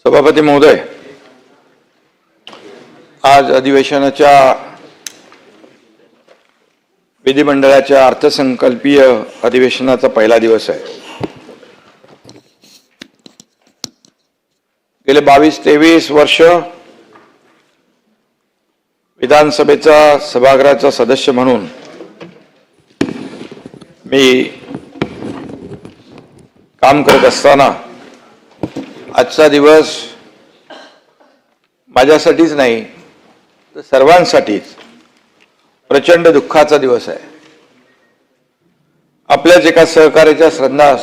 सभापती महोदय, आज अधिवेशनाच्या विधिमंडळाच्या अर्थसंकल्पीय अधिवेशनाचा पहिला दिवस आहे। गेले 22-23 वर्ष विधानसभेचा सभागृहाचा सदस्य म्हणून मी काम करत असताना आजचा दिवस माझ्यासाठीच नाही तर सर्वांसाठीच प्रचंड दुःखाचा दिवस आहे। आपल्याच एका सहकार्याच्या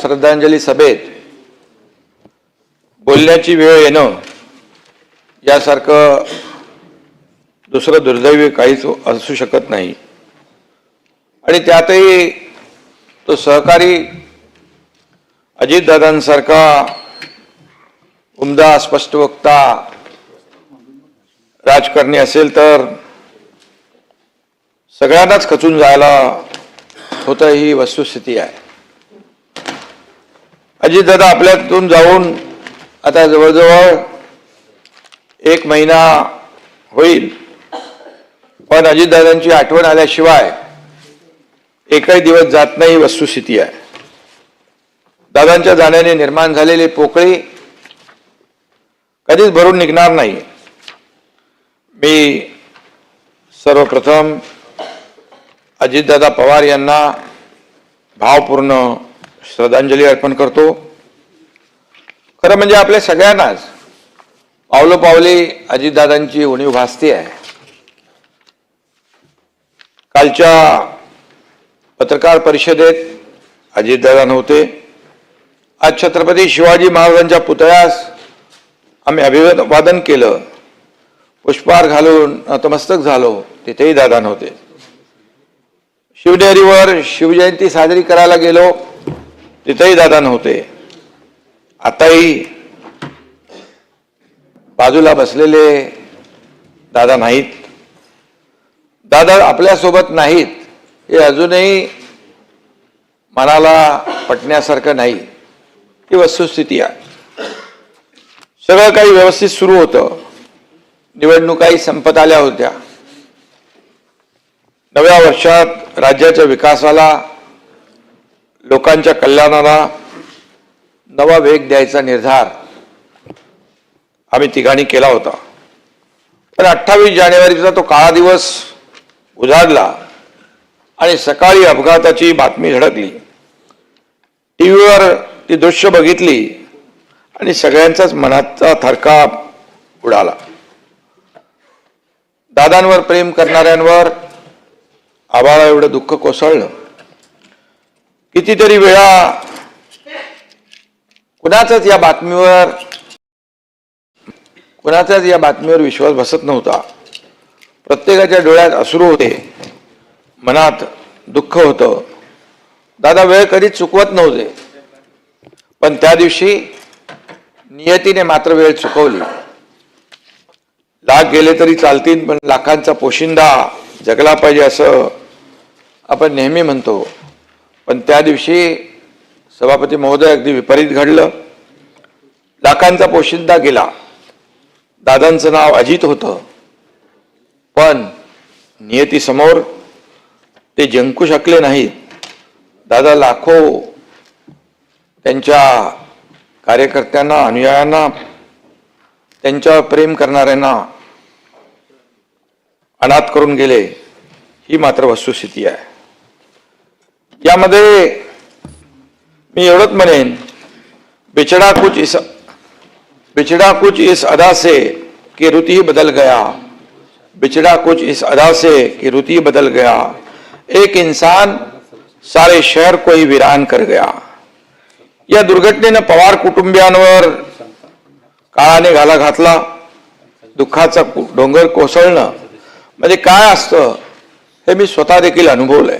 श्रद्धांजली सभेत बोलण्याची वेळ येणं यासारखं दुसरं दुर्दैवी काहीच असू शकत नाही। आणि त्यातही तो सहकारी अजितदादांसारखा उमदा स्पष्टवक्ता राजकारणी असेल तर सगळ्यांनाच खचून जायला होतं, ही वस्तुस्थिती आहे। अजितदादा आपल्यातून जाऊन आता जवळजवळ 1 महिना होईल, पण अजितदादांची आठवण आल्याशिवाय एकही दिवस जात नाही, वस्तुस्थिती आहे। दादांच्या जाण्याने निर्माण झालेली पोकळी कधीच भरून निघणार नाही। मी सर्वप्रथम अजितदादा पवार यांना भावपूर्ण श्रद्धांजली अर्पण करतो। खरं म्हणजे आपल्या सगळ्यांनाच पावलोपावली अजितदादांची उणीव भासते आहे। कालच्या पत्रकार परिषदेत अजितदादा नव्हते। आज छत्रपती शिवाजी महाराजांच्या पुतळ्यास आम्ही अभिवादन केलं, पुष्पहार घालून नतमस्तक झालो, तिथेही दादा नव्हते। शिवनेरीवर शिवजयंती साजरी करायला गेलो, तिथेही दादा नव्हते। आताही बाजूला बसलेले दादा नाहीत। दादा आपल्यासोबत नाहीत हे अजूनही मनाला पटण्यासारखं नाही, ही वस्तुस्थिती आहे। सगळं काही व्यवस्थित सुरू होतं, निवडणुकाही संपत आल्या होत्या। नव्या वर्षात राज्याच्या विकासाला, लोकांच्या कल्याणाला नवा वेग द्यायचा निर्धार आम्ही तिघांनी केला होता। पण 28 जानेवारीचा तो काळा दिवस उजाडला आणि सकाळी अपघाताची बातमी धडकली। टीव्हीवर ती दृश्य बघितली आणि सगळ्यांचाच मनाचा थरकाप उडाला। दादांवर प्रेम करणाऱ्यांवर आभाळा एवढं दुःख कोसळलं। कितीतरी वेळा कुणाचाच या बातमीवर विश्वास बसत नव्हता। प्रत्येकाच्या डोळ्यात अश्रू होते, मनात दुःख होतं। दादा वेळ कधीच चुकवत नव्हते, पण त्या दिवशी नियतीने मात्र वेळ चुकवली। लाख गेले तरी चालतील, पण लाखांचा पोशिंदा जगला पाहिजे असं आपण नेहमी म्हणतो। पण त्या दिवशी सभापती महोदय अगदी विपरीत घडलं। लाखांचा पोशिंदा गेला। दादांचं नाव अजित होतं, पण नियतीसमोर ते जिंकू शकले नाहीत। दादा लाखो त्यांच्या कार्यकर्त्यांना, अनुयायांना, त्यांच्यावर प्रेम करणाऱ्यांना अनाथ करून गेले, ही मात्र वस्तुस्थिती आहे। यामध्ये मी एवढंच म्हणेन, बिछड़ा कुछ इस अदा से कि रुत ही बदल गया, बिछड़ा कुछ इस अदा से कि रुत ही बदल गया, एक इंसान सारे शहर को ही वीरान कर गया। या दुर्घटनेनं पवार कुटुंबियांवर काळाने घाला घातला। दुःखाचा डोंगर कोसळणं म्हणजे काय असतं हे मी स्वतः देखील अनुभवलंय।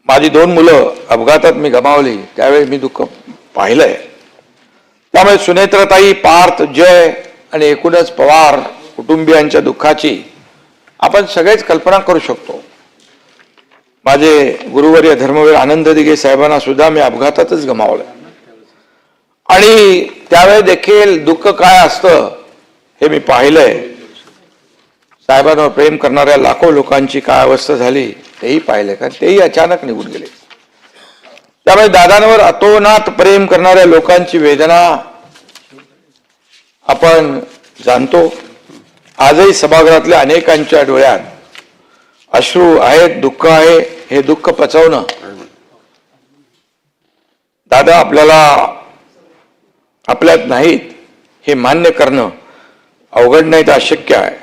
माझी 2 मुलं अपघातात मी गमावली, त्यावेळी मी दुःख पाहिलंय। त्यामुळे सुनेत्रताई, पार्थ, जय आणि एकूणच पवार कुटुंबियांच्या दुःखाची आपण सगळेच कल्पना करू शकतो। माझे गुरुवर्य धर्मवीर आनंद दिघे साहेबांना सुद्धा मी अपघातातच गमावलं। आणि त्यावेळी देखील दुःख काय असतं हे मी पाहिलंय. साहेबांवर प्रेम करणाऱ्या लाखो लोकांची काय अवस्था झाली तेही पाहिलंय, कारण तेही अचानक निघून गेले. त्यामुळे दादांवर अतोनात प्रेम करणाऱ्या लोकांची वेदना आपण जाणतो. आजही सभागृहातल्या अनेकांच्या डोळ्यात अश्रू आहेत, दुःख आहे. हे दुःख पचवणं दादा आपल्यात नाहीत हे मान्य करणं अवघड नाही तर अशक्य आहे.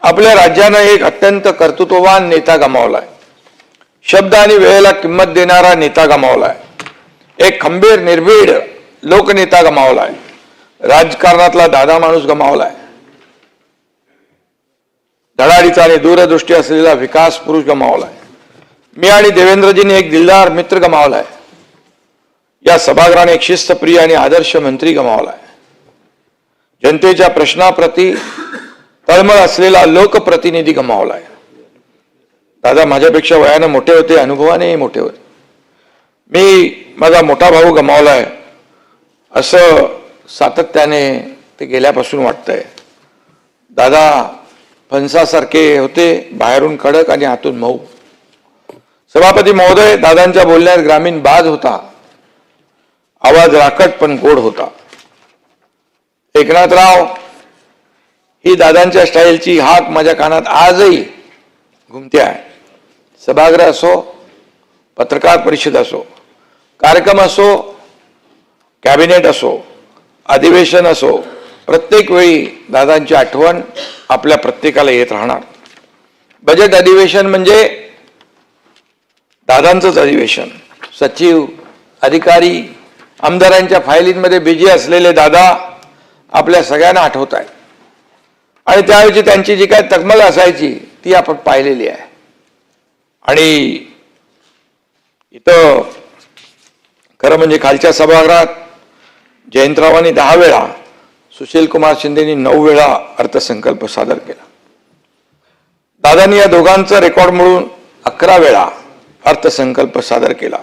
आपल्या राज्यानं एक अत्यंत कर्तृत्ववान नेता गमावलाय. शब्द आणि वेळेला किंमत देणारा नेता गमावलाय. एक खंबीर निर्भीड लोकनेता गमावलाय. राजकारणातला दादा माणूस गमावलाय. धडाडीचा आणि दूरदृष्टी असलेला विकास पुरुष गमावलाय. मी आणि देवेंद्रजींनी एक दिलदार मित्र गमावलाय. या सभागृहाने एक शिस्तप्रिय आणि आदर्श मंत्री गमावलाय. जनतेच्या प्रश्नाप्रती तळमळ असलेला लोकप्रतिनिधी गमावलाय. दादा माझ्यापेक्षा वयानं मोठे होते, अनुभवानेही मोठे होते. मी माझा मोठा भाऊ गमावलाय असं सातत्याने ते गेल्यापासून वाटतंय. दादा फणसासारखे होते, बाहेरून कडक आणि आतून मऊ. सभापती महोदय, दादांच्या बोलण्यात ग्रामीण बाज होता. आवाज राकट पण गोड होता. एकनाथराव ही दादांच्या स्टाईलची हाक माझ्या कानात आजही घुमते आहे. सभागृह असो, पत्रकार परिषद असो, कार्यक्रम असो, कॅबिनेट असो, अधिवेशन असो, प्रत्येक वेळी दादांची आठवण आपल्या प्रत्येकाला येत राहणार. बजेट अधिवेशन म्हणजे दादांचंच अधिवेशन. सचिव, अधिकारी, आमदारांच्या फायलींमध्ये बिझी असलेले दादा आपल्या सगळ्यांना आठवत आहेत. आणि त्यावेळी त्यांची जी काय तकमल असायची ती आपण पाहिलेली आहे. आणि इथं खरं म्हणजे खालच्या सभागृहात जयंतरावांनी 10 वेळा, सुशीलकुमार शिंदेनी 9 वेळा अर्थसंकल्प सादर केला. दादांनी या दोघांचा रेकॉर्ड मिळून 11 वेळा अर्थसंकल्प सादर केला.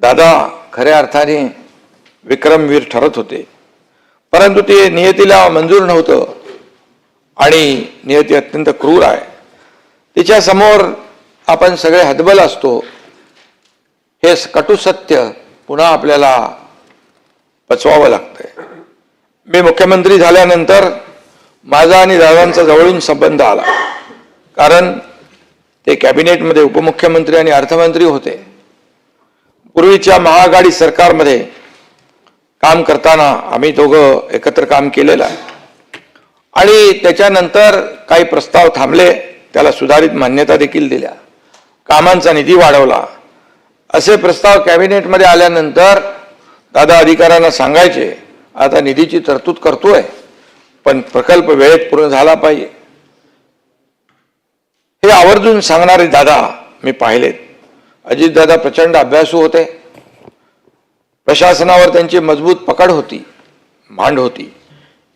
दादा खऱ्या अर्थाने विक्रमवीर ठरत होते, परंतु ते नियतीला मंजूर नव्हतं आणि नियती अत्यंत क्रूर आहे. तिच्या समोर आपण सगळे हतबल असतो. हे कटू सत्य पुन्हा आपल्याला पचवावं लागतंय. मी मुख्यमंत्री झाल्यानंतर माझा आणि दादांचा जवळून संबंध आला, कारण ते कॅबिनेटमध्ये उपमुख्यमंत्री आणि अर्थमंत्री होते. पूर्वीच्या महाआघाडी सरकारमध्ये काम करताना आम्ही दोघं एकत्र काम केलेलं आहे. आणि त्याच्यानंतर काही प्रस्ताव थांबले, त्याला सुधारित मान्यता देखील दिल्या, कामांचा निधी वाढवला. असे प्रस्ताव कॅबिनेटमध्ये आल्यानंतर दादा अधिकाऱ्यांना सांगायचे, आता निधीची तरतूद करतोय पण प्रकल्प वेळेत पूर्ण झाला पाहिजे. हे आवर्जून सांगणारे दादा मी पाहिलेत. अजितदादा प्रचंड अभ्यासू होते. प्रशासनावर त्यांची मजबूत पकड होती, मांड होती.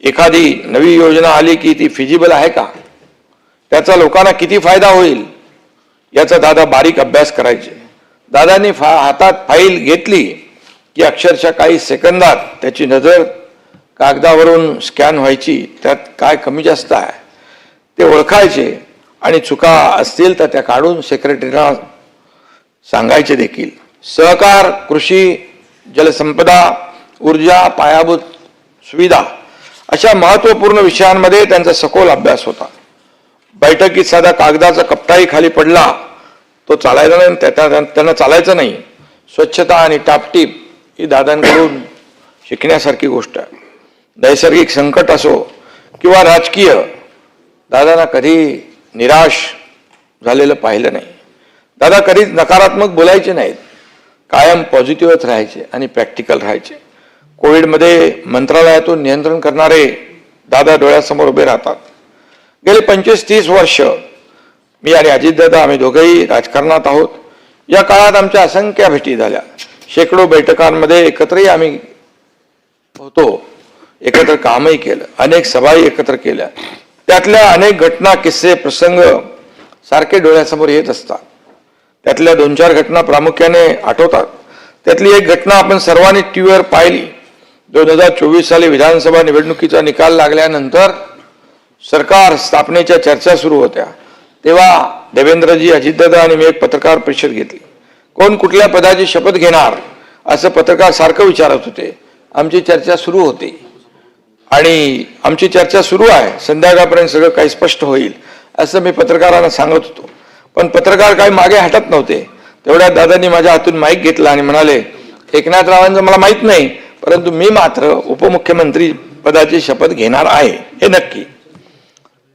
एखादी नवी योजना आली की ती फिजिबल आहे का, त्याचा लोकांना किती फायदा होईल याचा दादा बारीक अभ्यास करायचे. दादांनी हातात फाईल घेतली की अक्षरशः काही सेकंदात त्याची नजर कागदावरून स्कॅन व्हायची. त्यात काय कमी जास्त आहे ते ओळखायचे आणि चुका असतील तर त्या काढून सेक्रेटरीला सांगायचे देखील. सहकार, कृषी, जलसंपदा, ऊर्जा, पायाभूत सुविधा अशा महत्त्वपूर्ण विषयांमध्ये त्यांचा सखोल अभ्यास होता. बैठकीत साधा कागदाचा कपटाही खाली पडला तो चालायचा नाही, त्यांना चालायचं नाही. स्वच्छता आणि टापटीप ही दादांकडून शिकण्यासारखी गोष्ट आहे. नैसर्गिक संकट असो किंवा राजकीय, दादांना कधी निराश झालेलं पाहिलं नाही. दादा कधीच नकारात्मक बोलायचे नाहीत, कायम पॉझिटिव्हच राहायचे आणि प्रॅक्टिकल राहायचे. कोविडमध्ये मंत्रालयातून नियंत्रण करणारे दादा डोळ्यासमोर उभे राहतात. गेले 25-30 वर्ष मी आणि अजितदादा आम्ही दोघेही राजकारणात आहोत. या काळात आमच्या असंख्य भेटी झाल्या. शेकडो बैठकांमध्ये एकत्रही आम्ही होतो, एकत्र कामही केलं, अनेक सभाही एकत्र केल्या. त्यातल्या अनेक घटना, किस्से, प्रसंग सारखे डोळ्यासमोर येत असतात. त्यातल्या 2-4 घटना प्रामुख्याने आठवतात. त्यातली एक घटना आपण सर्वांनी टीव्हीवर पाहिली. 2024 साली विधानसभा निवडणुकीचा निकाल लागल्यानंतर सरकार स्थापनेच्या चर्चा सुरू होत्या. तेव्हा देवेंद्रजी, अजितदादा आणि मी एक पत्रकार परिषद घेतली. कोण कुठल्या पदाची शपथ घेणार असं पत्रकार सारखं विचारत होते. आमची चर्चा सुरू होती आणि आमची चर्चा सुरू आहे, संध्याकाळपर्यंत सगळं काही स्पष्ट होईल असं मी पत्रकारांना सांगत होतो. पण पत्रकार काही मागे हटत नव्हते. तेवढ्यात दादांनी माझ्या हातून माईक घेतला आणि म्हणाले, एकनाथरावांचं मला माहीत नाही, परंतु मी मात्र उपमुख्यमंत्री पदाची शपथ घेणार आहे हे नक्की.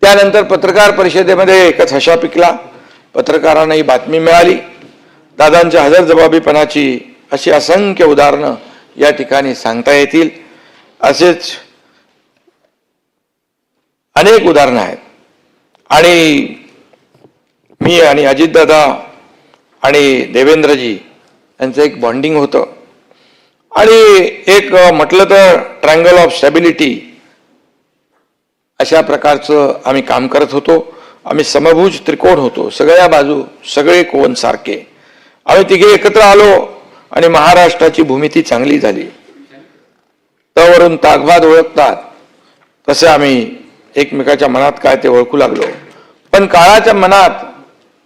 त्यानंतर पत्रकार परिषदेमध्ये एकच हशा पिकला. पत्रकारांना ही बातमी मिळाली. दादांच्या हजरजबाबीपणाची अशी असंख्य उदाहरणं या ठिकाणी सांगता येतील. असेच अनेक उदाहरणं आहेत. आणि मी आणि अजितदादा आणि देवेंद्रजी यांचं एक बॉन्डिंग होतं आणि एक म्हटलं तर ट्रायंगल ऑफ स्टॅबिलिटी अशा प्रकारचं आम्ही काम करत होतो. आम्ही समभुज त्रिकोण होतो, सगळ्या बाजू सगळे कोण सारखे. आम्ही तिघे एकत्र आलो आणि महाराष्ट्राची भूमिती चांगली झाली. तवरून ताकभात ओळखतात तसे आम्ही एकमेकाच्या मनात काय ते ओळखू लागलो. पण काळाच्या मनात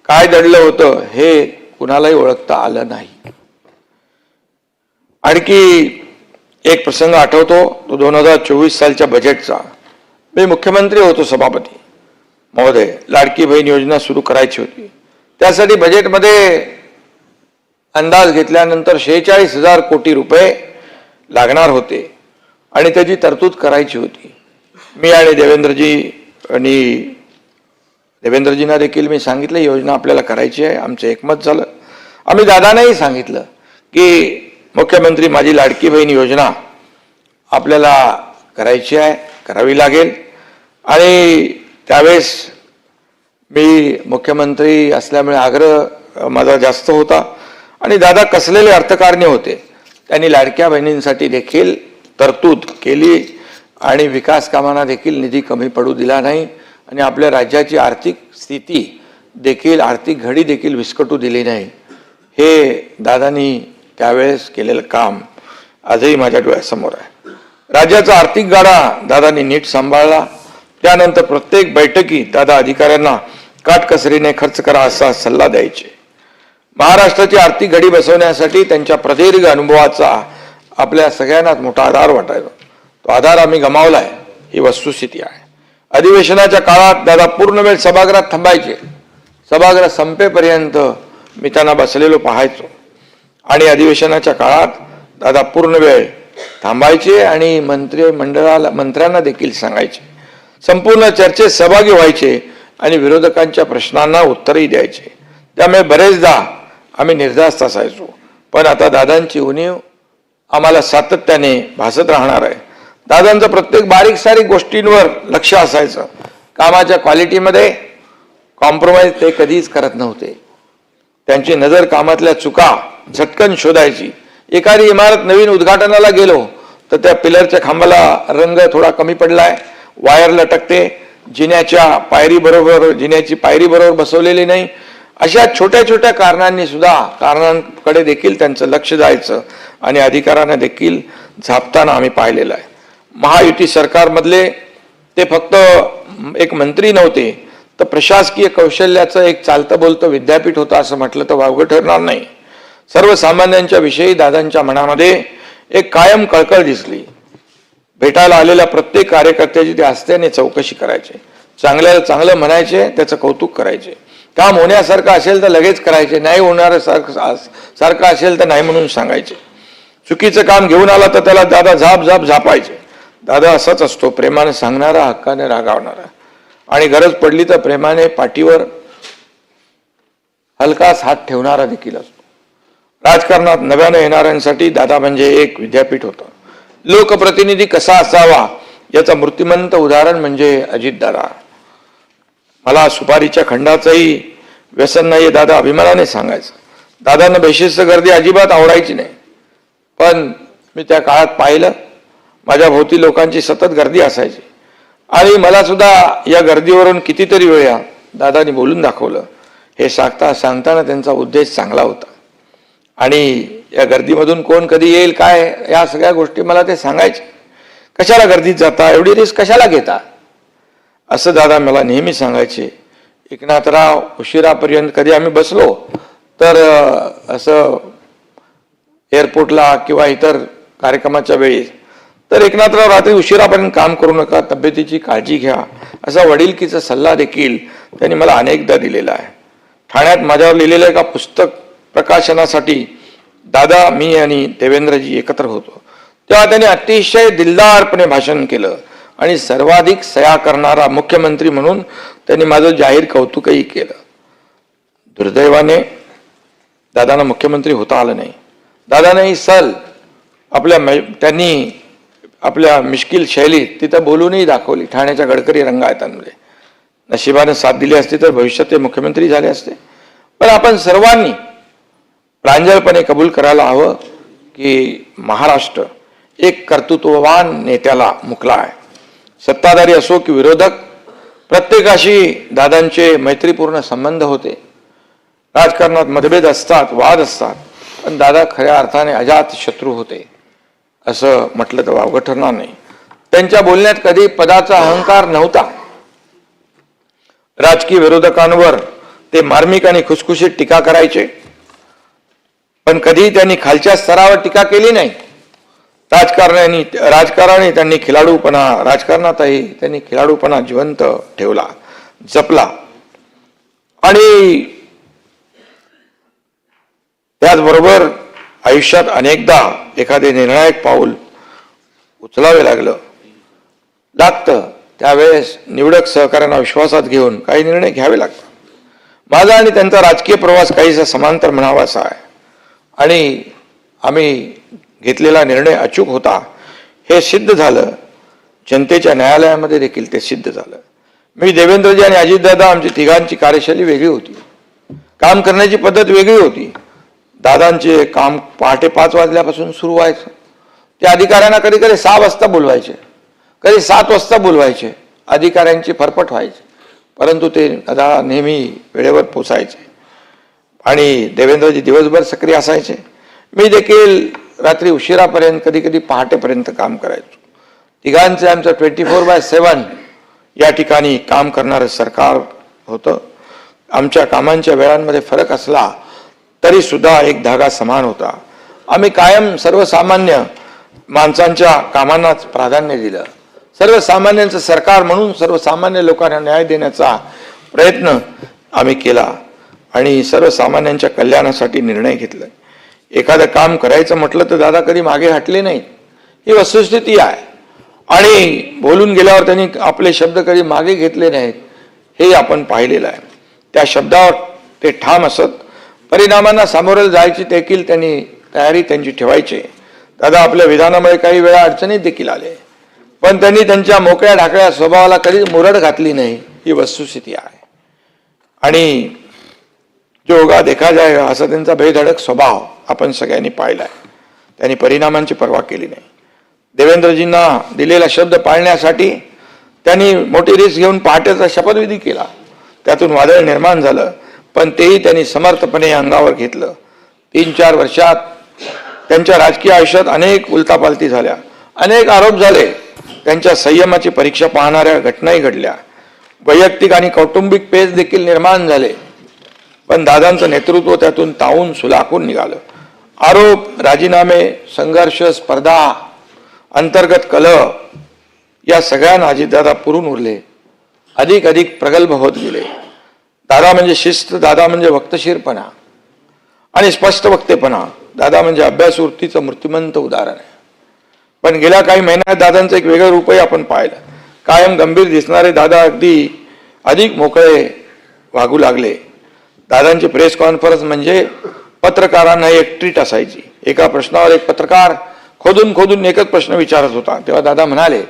काय दडलं होतं हे कुणालाही ओळखता आलं नाही. आणखी एक प्रसंग आठवतो, तो 2024 सालच्या बजेटचा. मी मुख्यमंत्री होतो, सभापती महोदय. लाडकी बहीण योजना सुरू करायची होती. त्यासाठी बजेटमध्ये अंदाज घेतल्यानंतर 46,000 कोटी रुपये लागणार होते आणि त्याची तरतूद करायची होती. मी आणि देवेंद्रजींना देखील मी सांगितलं योजना आपल्याला करायची आहे. आमचं एकमत झालं. आम्ही दादांनाही सांगितलं की मुख्यमंत्री माझी लाडकी बहीण योजना आपल्याला करायची आहे, करावी लागेल. आणि त्यावेळेस मी मुख्यमंत्री असल्यामुळे आग्रह माझा जास्त होता आणि दादा कसलेले अर्थकारणी होते. त्यांनी लाडक्या बहिणींसाठी देखील तरतूद केली आणि विकास कामांना देखील निधी कमी पडू दिला नाही आणि आपल्या राज्याची आर्थिक स्थिती देखील, आर्थिक घडी देखील विस्कटू दिली नाही. हे दादांनी त्यावेळेस केलेलं काम आजही माझ्या डोळ्यासमोर आहे. राज्याचा आर्थिक गाडा दादांनी नीट सांभाळला. त्यानंतर प्रत्येक बैठकीत दादा अधिकाऱ्यांना काटकसरीने खर्च करा असा सल्ला द्यायचे. महाराष्ट्राची आर्थिक घडी बसवण्यासाठी त्यांच्या प्रदीर्घ अनुभवाचा आपल्या सगळ्यांनाच मोठा आधार वाटायचा. तो आधार आम्ही गमावलाय ही वस्तुस्थिती आहे. अधिवेशनाच्या काळात दादा पूर्ण वेळ सभागृहात थांबायचे. सभागृह संपेपर्यंत मी त्यांना बसलेलो पाहायचो आणि अधिवेशनाच्या काळात दादा पूर्ण वेळ थांबायचे आणि मंत्र्यांना देखील सांगायचे. संपूर्ण चर्चेत सहभागी व्हायचे आणि विरोधकांच्या प्रश्नांना उत्तरही द्यायचे. त्यामुळे बरेचदा आम्ही निर्धास्त असायचो. पण आता दादांची उणीव आम्हाला सातत्याने भासत राहणार आहे. दादांचं प्रत्येक बारीक सारीक गोष्टींवर लक्ष असायचं. कामाच्या क्वालिटीमध्ये कॉम्प्रोमाइज ते कधीच करत नव्हते. त्यांची नजर कामातल्या चुका झटकन शोधायची. एखादी इमारत नवीन उद्घाटनाला गेलो तर त्या पिलरच्या खांबाला रंग थोडा कमी पडलाय, वायर लटकते, जिन्याची पायरी बरोबर बसवलेली नाही. अशा छोट्या छोट्या कारणांकडे देखील त्यांचं लक्ष जायचं आणि अधिकाऱ्यांना देखील झापताना आम्ही पाहिलेलं आहे. महायुती सरकारमधले ते फक्त एक मंत्री नव्हते तर प्रशासकीय कौशल्याचं एक चालतं बोलतं विद्यापीठ होतं असं म्हटलं तर वावगं ठरणार नाही. सर्वसामान्यांच्या विषयी दादांच्या मनामध्ये एक कायम कळकळ दिसली. भेटायला आलेल्या प्रत्येक कार्यकर्त्याची ते हस्त्याने चौकशी करायचे. चांगल्याला चांगलं म्हणायचे, त्याचं कौतुक करायचे. काम होण्यासारखं असेल तर लगेच करायचे, नाही होणार सारखं असेल तर नाही म्हणून सांगायचे. चुकीचं काम घेऊन आला तर त्याला दादा झापायचे. दादा असाच असतो, प्रेमाने सांगणारा, हक्काने रागावणारा आणि गरज पडली तर प्रेमाने पाठीवर हलकाच हात ठेवणारा देखील असतो. राजकारणात नव्यानं येणाऱ्यांसाठी दादा म्हणजे एक विद्यापीठ होतं. लोकप्रतिनिधी कसा असावा याचं मूर्तिमंत उदाहरण म्हणजे अजितदादा. मला सुपारीच्या खंडाचंही व्यसन नाही दादा अभिमानाने सांगायचं. दादांना बेशिस्त गर्दी अजिबात आवडायची नाही. पण मी त्या काळात पाहिलं, माझ्या भोवती लोकांची सतत गर्दी असायची आणि मला सुद्धा या गर्दीवरून कितीतरी वेळा दादांनी बोलून दाखवलं. हे सांगताना त्यांचा उद्देश चांगला होता आणि या गर्दीमधून कोण कधी येईल काय या सगळ्या गोष्टी मला ते सांगायचे. कशाला गर्दीत जाता, एवढी रिस्क कशाला घेता, असं दादा मला नेहमी सांगायचे. एकनाथराव उशिरापर्यंत कधी आम्ही बसलो तर असं एअरपोर्टला किंवा इतर कार्यक्रमाच्या वेळी तर एकनाथराव रात्री उशिरापर्यंत काम करू नका, तब्येतीची काळजी घ्या, असा वडिलकीचा सल्ला देखील त्यांनी मला अनेकदा दिलेला आहे. ठाण्यात माझ्यावर लिहिलेलं एका पुस्तक प्रकाशनासाठी दादा, मी आणि देवेंद्रजी एकत्र होतो. तेव्हा त्यांनी अतिशय दिलदारपणे भाषण केलं आणि सर्वाधिक सह्या करणारा मुख्यमंत्री म्हणून त्यांनी माझं जाहीर कौतुकही केलं. दुर्दैवाने दादांना मुख्यमंत्री होता आलं नाही. दादाने ही सल त्यांनी आपल्या मिश्किल शैलीत तिथं बोलूनही दाखवली. ठाण्याच्या गडकरी रंगायतांमध्ये नशिबाने साथ दिली असती तर भविष्यात ते मुख्यमंत्री झाले असते. पण आपण सर्वांनी प्रांजळपणे कबूल करायला हवं की महाराष्ट्र एक कर्तृत्ववान नेत्याला मुकला आहे. सत्ताधारी असो की विरोधक, प्रत्येकाशी दादांचे मैत्रीपूर्ण संबंध होते. राजकारणात मतभेद असतात, वाद असतात, पण दादा खऱ्या अर्थाने अजात शत्रू होते असं म्हटलं तर वावगं ठरणार नाही. त्यांच्या बोलण्यात कधी पदाचा अहंकार नव्हता. राजकीय विरोधकांवर ते मार्मिक आणि खुसखुशीत टीका करायचे, पण कधी त्यांनी खालच्या स्तरावर टीका केली नाही. राजकारणाने त्यांनी राजकारणातही त्यांनी खिलाडूपणा जिवंत ठेवला, जपला. आणि त्याचबरोबर आयुष्यात अनेकदा एखादे निर्णायक पाऊल उचलावे लागतं, त्यावेळेस निवडक सहकार्यांना विश्वासात घेऊन काही निर्णय घ्यावे लागतात. माझा आणि त्यांचा राजकीय प्रवास काहीसा समांतर म्हणावासा आहे आणि आम्ही घेतलेला निर्णय अचूक होता हे सिद्ध झालं. जनतेच्या न्यायालयामध्ये देखील ते सिद्ध झालं. मी, देवेंद्रजी आणि अजितदादा, आमची तिघांची कार्यशैली वेगळी होती, काम करण्याची पद्धत वेगळी होती. दादांचे काम पहाटे 5 वाजल्यापासून सुरू व्हायचं. ते अधिकाऱ्यांना कधी कधी 6 वाजता बोलवायचे, कधी 7 वाजता बोलवायचे. अधिकाऱ्यांची फरफट व्हायची, परंतु ते दादा नेहमी वेळेवर पोचायचे. आणि देवेंद्रजी दिवसभर सक्रिय असायचे. मी देखील रात्री उशिरापर्यंत, कधी कधी पहाटेपर्यंत काम करायचो. तिघांचे आमचं 24/7 या ठिकाणी काम करणारं सरकार होतं. आमच्या कामांच्या वेळांमध्ये फरक असला तरी सुद्धा एक धागा समान होता. आम्ही कायम सर्वसामान्य माणसांच्या कामांनाच प्राधान्य दिलं. सर्वसामान्यांचं सरकार म्हणून सर्वसामान्य लोकांना न्याय देण्याचा प्रयत्न आम्ही केला आणि सर्वसामान्यांच्या कल्याणासाठी निर्णय घेतला. एखादं काम करायचं म्हटलं तर दादा कधी मागे हटले नाहीत, ही वस्तुस्थिती आहे. आणि बोलून गेल्यावर त्यांनी आपले शब्द कधी मागे घेतले नाहीत, हे आपण पाहिलेलं आहे. त्या शब्दावर ते ठाम असत. परिणामांना सामोरं जायची देखील तयारी त्यांची ठेवायची. दादा आपल्या विधानामुळे काही वेळा अडचणीत देखील आले, पण त्यांनी त्यांच्या मोकळ्या ढाकळ्या स्वभावाला कधीच मुरड घातली नाही, ही वस्तुस्थिती आहे. आणि जो होगा देखा जाएगा असा त्यांचा बेधडक स्वभाव आपण सगळ्यांनी पाहिला आहे. त्यांनी परिणामांची पर्वा केली नाही. देवेंद्रजींना दिलेला शब्द पाळण्यासाठी त्यांनी मोठी रिस्क घेऊन पहाटेचा शपथविधी केला. त्यातून वादळ निर्माण झालं, पण तेही त्यांनी समर्थपणे अंगावर घेतलं. 3-4 वर्षात त्यांच्या राजकीय आयुष्यात अनेक उलटापालटी झाल्या, अनेक आरोप झाले. त्यांच्या संयमाची परीक्षा पाहणाऱ्या घटनाही घडल्या. वैयक्तिक आणि कौटुंबिक पेच देखील निर्माण झाले, पण दादांचं नेतृत्व त्यातून तावून सुलाखून निघालं. आरोप, राजीनामे, संघर्ष, स्पर्धा, अंतर्गत कलह या सगळ्यांना अजितदादा पुरून उरले. अधिक प्रगल्भ होत गेले. दादा म्हणजे शिस्त, दादा म्हणजे वक्तशीरपणा आणि स्पष्ट वक्तेपणा, दादा म्हणजे अभ्यास वृत्तीचं मूर्तिमंत उदाहरण आहे. पण गेल्या काही महिन्यात दादांचं एक वेगळं रूपही आपण पाहिलं. कायम गंभीर दिसणारे दादा अगदी अधिक मोकळे वागू लागले. दादांची प्रेस कॉन्फरन्स म्हणजे पत्रकारांना एक ट्रीट असायची. एका प्रश्नावर एक पत्रकार खोदून एकच प्रश्न विचारत होता. तेव्हा दादा म्हणाले,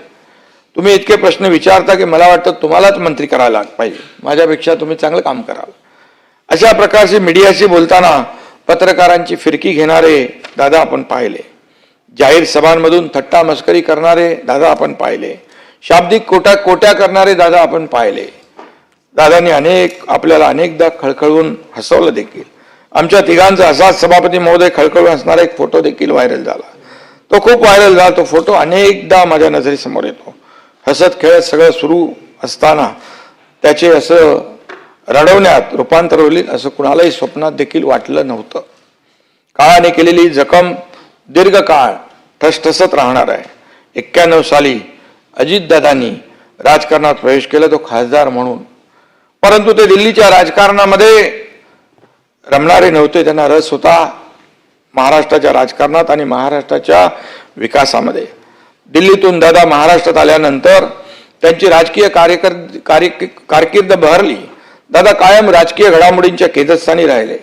तुम्ही इतके प्रश्न विचारता की मला वाटतं तुम्हालाच मंत्री करायला पाहिजे, माझ्यापेक्षा तुम्ही चांगलं काम कराल. अशा प्रकारचे मीडियाशी बोलताना पत्रकारांची फिरकी घेणारे दादा आपण पाहिले. जाहीर सभांमधून थट्टा मस्करी करणारे दादा आपण पाहिले. शाब्दिक कोट्या करणारे दादा आपण पाहिले. दादांनी आपल्याला अनेकदा खळखळून हसवलं देखील. आमच्या तिघांचा असाच सभापती महोदय खळखळून असणारा एक फोटो देखील व्हायरल झाला. तो खूप व्हायरल झाला. तो फोटो अनेकदा माझ्या नजरेसमोर येतो. हसत खेळत सगळं सुरू असताना त्याचे असं रडवण्यात रूपांतर होईल असं कुणालाही स्वप्नात देखील वाटलं नव्हतं. काळाने केलेली जखम दीर्घकाळ ठसठसत राहणार आहे. 91 साली अजितदादांनी राजकारणात प्रवेश केला, तो खासदार म्हणून. परंतु ते दिल्लीच्या राजकारणामध्ये रमणारे नव्हते. त्यांना रस होता महाराष्ट्राच्या राजकारणात आणि महाराष्ट्राच्या विकासामध्ये. दिल्लीतून दादा महाराष्ट्रात आल्यानंतर त्यांची राजकीय कारकीर्द बहरली. दादा कायम राजकीय घडामोडींच्या केंद्रस्थानी राहिले.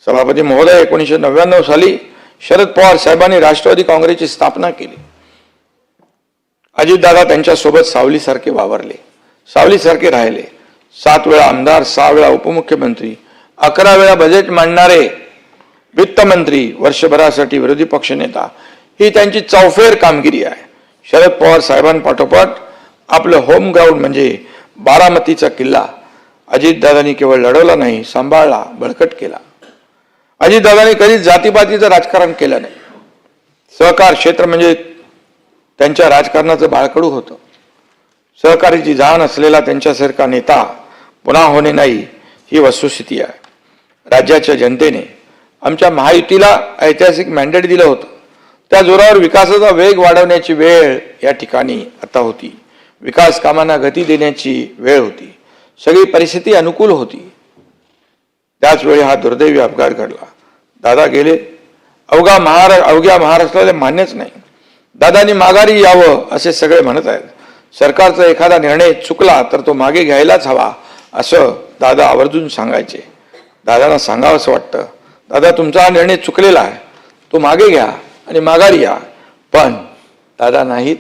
सभापती महोदय 1999 साली शरद पवार साहेबांनी राष्ट्रवादी काँग्रेसची स्थापना केली. अजितदादा त्यांच्यासोबत सावलीसारखे वावरले, सावलीसारखे राहिले. 7 वेळा आमदार, 6 वेळा उपमुख्यमंत्री, 11 वेळा बजेट मांडणारे वित्तमंत्री, वर्षभरासाठी विरोधी पक्षनेता, ही त्यांची चौफेर कामगिरी आहे. शरद पवार साहेबांपाठोपाठ आपलं होम ग्राउंड म्हणजे बारामतीचा किल्ला अजितदादांनी केवळ लढवला नाही, सांभाळला, बळकट केला. अजितदादांनी कधीच जातीपातीचं राजकारण केलं नाही. सहकार क्षेत्र म्हणजे त्यांच्या राजकारणाचं बाळकडू होतं. सहकारीची जाण असलेला त्यांच्यासारखा नेता पुन्हा होणे नाही, ही वस्तुस्थिती आहे. राज्याच्या जनतेने आमच्या महायुतीला ऐतिहासिक मॅन्डेट दिलं होतं. त्या जोरावर विकासाचा वेग वाढवण्याची वेळ या ठिकाणी आता होती. विकास कामांना गती देण्याची वेळ होती. सगळी परिस्थिती अनुकूल होती. त्याच वेळी हा दुर्दैवी अपघात घडला. दादा गेले. अवघ्या महाराष्ट्राला मान्यच नाही. दादांनी माघारी यावं असे सगळे म्हणत आहेत. सरकारचा एखादा निर्णय चुकला तर तो मागे घ्यायलाच हवा असं दादा आवर्जून सांगायचे. दादांना सांगावं असं वाटतं, दादा तुमचा हा निर्णय चुकलेला आहे, तो मागे घ्या आणि माघारी या. पण दादा नाहीत.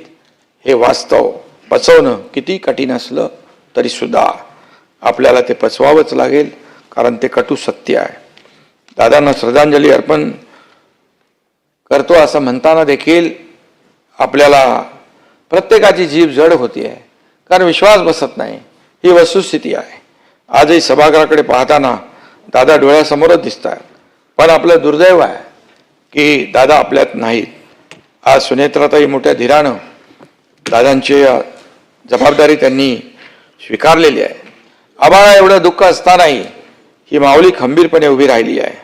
हे वास्तव पचवणं किती कठीण असलं तरी सुद्धा आपल्याला ते पचवावंच लागेल, कारण ते कटू सत्य आहे. दादांना श्रद्धांजली अर्पण करतो असं म्हणताना देखील आपल्याला प्रत्येकाची जीभ जड होती आहे, कारण विश्वास बसत नाही. ही वस्तुस्थिती आहे. आजही सभागृहाकडे पाहताना दादा डोळ्यासमोरच दिसत आहेत. पण आपलं दुर्दैव आहे की दादा आपल्यात नाहीत. आज सुनेत्राताई मोठ्या धीरानं दादांची जबाबदारी त्यांनी स्वीकारलेली आहे. आम्हाला एवढं दुःख असतानाही ही माऊली खंबीरपणे उभी राहिली आहे.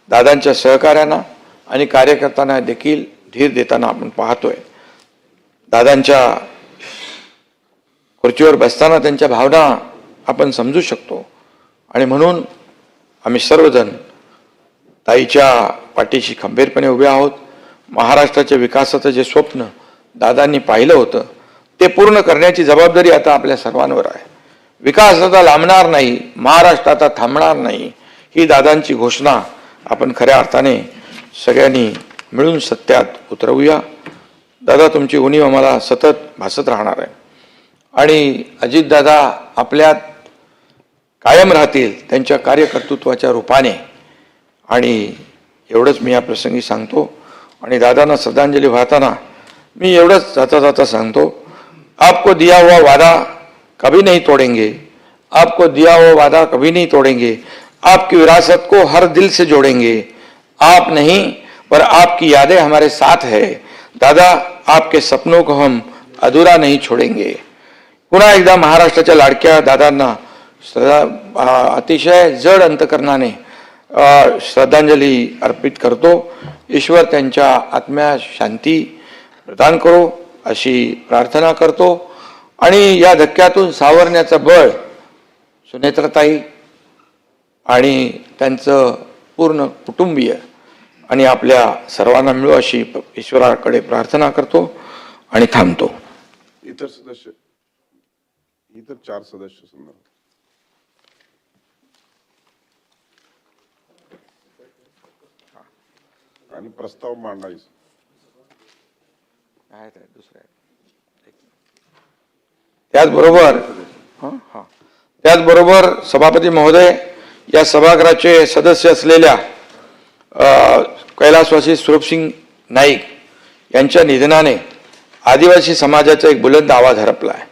दादांच्या सहकार्यांना आणि कार्यकर्त्यांना देखील धीर देताना आपण पाहतोय. दादांच्या खुर्चीवर बसताना त्यांच्या भावना आपण समजू शकतो. आणि म्हणून आम्ही सर्वजण ताईच्या पाठीशी खंबीरपणे उभे आहोत. महाराष्ट्राच्या विकासाचं जे स्वप्न दादांनी पाहिलं होतं ते पूर्ण करण्याची जबाबदारी आता आपल्या सर्वांवर आहे. विकास आता लांबणार नाही, महाराष्ट्र आता थांबणार नाही, ही दादांची घोषणा आपण खऱ्या अर्थाने सगळ्यांनी मिळून सत्यात उतरवूया. दादा तुमची उणीव आम्हाला सतत भासत राहणार आहे. आणि अजितदादा आपल्यात कायम राहतील त्यांच्या कार्यकर्तृत्वाच्या रूपाने. आणि एवढंच मी या प्रसंगी सांगतो. आणि दादांना श्रद्धांजली वाहताना मी एवढंच जाता जाता सांगतो, आपको दिया हुआ वादा कभी नहीं तोड़ेंगे, आपको दिया हुआ वादा कभी नहीं तोड़ेंगे, आपकी विरासत को हर दिल से जोड़ेंगे. आप नहीं पर आपकी यादें हमारे साथ है. दादा आपके सपनों को हम अधूरा नहीं छोड़ेंगे. पुन्हा एकदा महाराष्ट्राच्या लाडक्या दादांना अतिशय जड अंतकरणाने श्रद्धांजली अर्पित करतो. ईश्वर त्यांच्या आत्म्यास शांती प्रदान करो अशी प्रार्थना करतो. आणि या धक्क्यातून सावरण्याचं बळ सुनेत्राताई आणि त्यांचं पूर्ण कुटुंबीय आणि आपल्या सर्वांना मिळू अशी ईश्वराकडे प्रार्थना करतो आणि थांबतो. इतर 4 सदस्य संदर्भात आणि प्रस्ताव मांडायचा. त्याचबरोबर सभापती महोदय, या सभागृहाचे सदस्य असलेल्या कैलासवासी स्वरूपसिंग नाईक यांच्या निधनाने आदिवासी समाजाचा एक बुलंद आवाज हरपला आहे.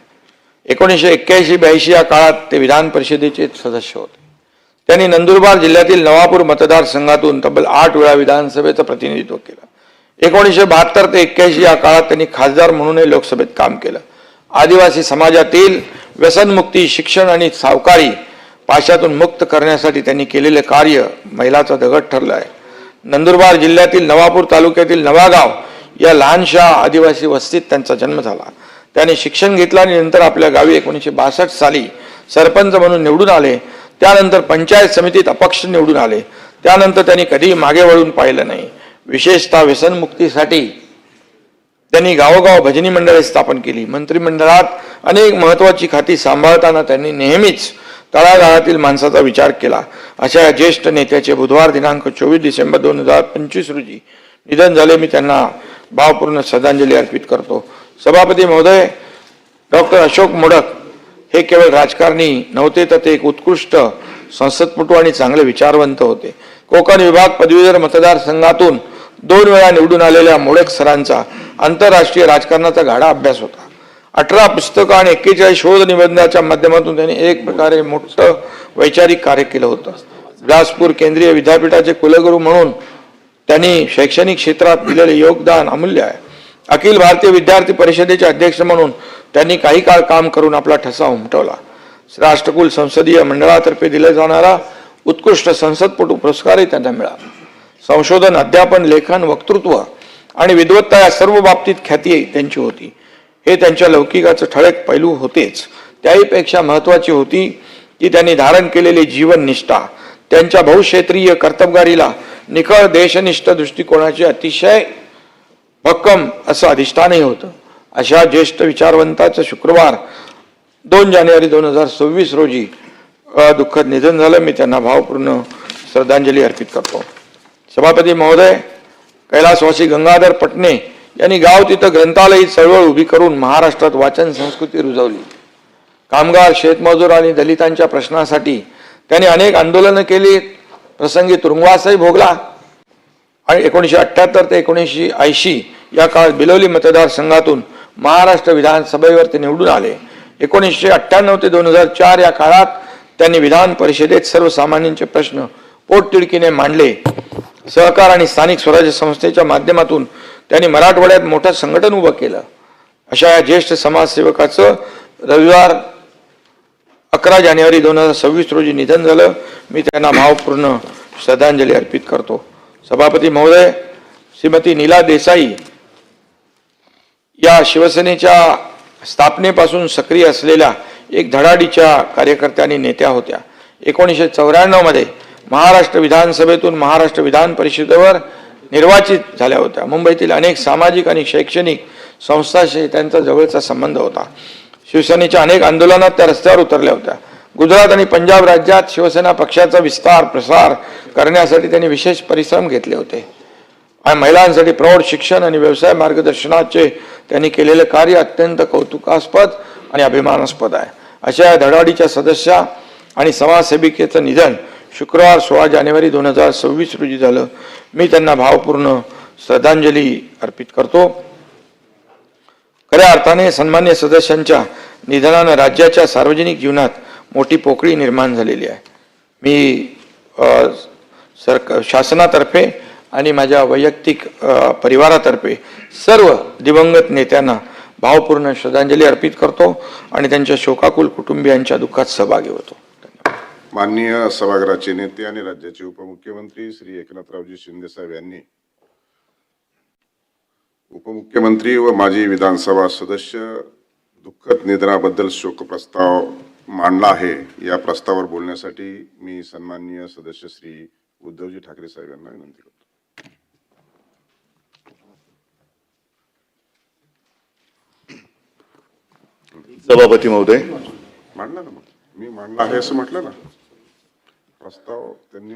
1981-82 या काळात ते विधान परिषदेचे सदस्य होते. त्यांनी नंदुरबार जिल्ह्यातील नवापूर मतदारसंघातून तब्बल 8 वेळा विधानसभेचं प्रतिनिधित्व केलं. 1972 ते 81 या काळात त्यांनी खासदार म्हणूनही लोकसभेत काम केलं. आदिवासी समाजातील व्यसनमुक्ती, शिक्षण आणि सावकारी पाशातून मुक्त करण्यासाठी त्यांनी केलेले कार्य मैलाचा दगड ठरलं आहे. नंदुरबार जिल्ह्यातील नवापूर तालुक्यातील नवागाव या लहानशा आदिवासी वस्तीत त्यांचा जन्म झाला. त्यांनी शिक्षण घेतलं आणि नंतर आपल्या गावी 1962 साली सरपंच म्हणून निवडून आले. त्यानंतर पंचायत समितीत अपक्ष निवडून आले. त्यानंतर त्यांनी कधीही मागे वळून पाहिलं नाही. विशेषतः व्यसनमुक्तीसाठी त्यांनी गावोगाव भजनी मंडळे स्थापन केली. मंत्रिमंडळात अनेक महत्त्वाची खाती सांभाळताना त्यांनी नेहमीच तळागाळातील माणसाचा विचार केला. अशा या ज्येष्ठ नेत्याचे बुधवार दिनांक 24 डिसेंबर 2025 रोजी निधन झाले. मी त्यांना भावपूर्ण श्रद्धांजली अर्पित करतो. सभापती महोदय, डॉक्टर अशोक मोडक हे केवळ राजकारणी नव्हते, तर ते एक उत्कृष्ट संसदपटू आणि चांगले विचारवंत होते. कोकण विभाग पदवीधर मतदारसंघातून 2 वेळा निवडून आलेल्या मोडक सरांचा आंतरराष्ट्रीय राजकारणाचा गाढा अभ्यास होता. 18 पुस्तकं आणि 41 शोध निबंधाच्या माध्यमातून त्यांनी एक प्रकारे मोठं वैचारिक कार्य केलं होतं. बिलासपूर केंद्रीय विद्यापीठाचे कुलगुरू म्हणून त्यांनी शैक्षणिक क्षेत्रात दिलेले योगदान अमूल्य आहे. अखिल भारतीय विद्यार्थी परिषदेचे अध्यक्ष म्हणून त्यांनी काही काळ काम करून आपला ठसा उमटवला. राष्ट्रकुल संसदीय मंडळातर्फे दिला जाणारा उत्कृष्ट संसदपटू पुरस्कारही त्यांना मिळाला. संशोधन, अध्यापन, लेखन, वक्तृत्व आणि विद्वत्ता या सर्व बाबतीत ख्याती त्यांची होती. हे त्यांच्या लौकिकाचं ठळक पैलू होतेच. त्याहीपेक्षा महत्त्वाची होती की त्यांनी धारण केलेली जीवननिष्ठा, त्यांच्या बहुक्षेत्रीय कर्तबगारीला निखळ देशनिष्ठ दृष्टिकोनाचे अतिशय भक्कम असं अधिष्ठानही होतं. अशा ज्येष्ठ विचारवंताचं शुक्रवार 2 जानेवारी 2026 रोजी दुःखद निधन झालं. मी त्यांना भावपूर्ण श्रद्धांजली अर्पित करतो. सभापती महोदय, कैलासवासी गंगाधर पटणे यांनी गाव तिथं ग्रंथालयी चळवळ उभी करून महाराष्ट्रात वाचन संस्कृती रुजवली. कामगार, शेतमजूर आणि दलितांच्या प्रश्नासाठी त्यांनी अनेक आंदोलनं केली. प्रसंगी तुरुंगवासही भोगला आणि 1978 ते 1980 या काळात बिलोली मतदारसंघातून महाराष्ट्र विधानसभेवर ते निवडून आले. 1998 ते 2004 या काळात त्यांनी विधान परिषदेत सर्वसामान्यांचे प्रश्न पोटतिडकीने मांडले. सहकार आणि स्थानिक स्वराज्य संस्थेच्या माध्यमातून त्यांनी मराठवाड्यात मोठं संघटन उभं केलं. अशा या ज्येष्ठ समाजसेवकाचं रविवार 11 जानेवारी 2026 रोजी निधन झालं. मी त्यांना भावपूर्ण श्रद्धांजली अर्पित करतो. सभापती महोदय, श्रीमती नीला देसाई या शिवसेनेच्या स्थापनेपासून सक्रिय असलेल्या एक धडाडीच्या कार्यकर्त्या आणि नेत्या होत्या. 1994 मध्ये महाराष्ट्र विधानसभेतून महाराष्ट्र विधान परिषदेवर निर्वाचित झाल्या होत्या. मुंबईतील अनेक सामाजिक आणि शैक्षणिक संस्थांशी त्यांचा जवळचा संबंध होता. शिवसेनेच्या अनेक आंदोलनात त्या रस्त्यावर उतरल्या होत्या. गुजरात आणि पंजाब राज्यात शिवसेना पक्षाचा विस्तार प्रसार करण्यासाठी त्यांनी विशेष परिश्रम घेतले होते. आणि महिलांसाठी प्रौढ शिक्षण आणि व्यवसाय मार्गदर्शनाचे त्यांनी केलेले कार्य अत्यंत कौतुकास्पद आणि अभिमानास्पद आहे. अशा या धडाडीच्या सदस्या आणि समाजसेविकेचं निधन शुक्रवार 16 जानेवारी 2026 रोजी झालं. मी त्यांना भावपूर्ण श्रद्धांजली अर्पित करतो. खऱ्या अर्थाने सन्मान्य सदस्यांच्या निधनानं राज्याच्या सार्वजनिक जीवनात मोठी पोकळी निर्माण झालेली आहे. मी शासनातर्फे आणि माझ्या वैयक्तिक परिवारातर्फे सर्व दिवंगत नेत्यांना भावपूर्ण श्रद्धांजली अर्पित करतो आणि त्यांच्या शोकाकुल कुटुंबियांच्या दुःखात सहभागी होतो. माननीय सभागृहाचे नेते आणि राज्याचे उपमुख्यमंत्री श्री एकनाथरावजी शिंदे साहेब यांनी उपमुख्यमंत्री व माजी विधानसभा सदस्य दुःखद निधनाबद्दल शोक प्रस्ताव मांडला आहे. या प्रस्तावावर बोलण्यासाठी मी सन्माननीय सदस्य श्री उद्धवजी ठाकरे साहेब यांना विनंती करतो. सभापती महोदय, मांडला ना, मी मांडला आहे असं म्हटलं ना, प्रस्ताव त्यांनी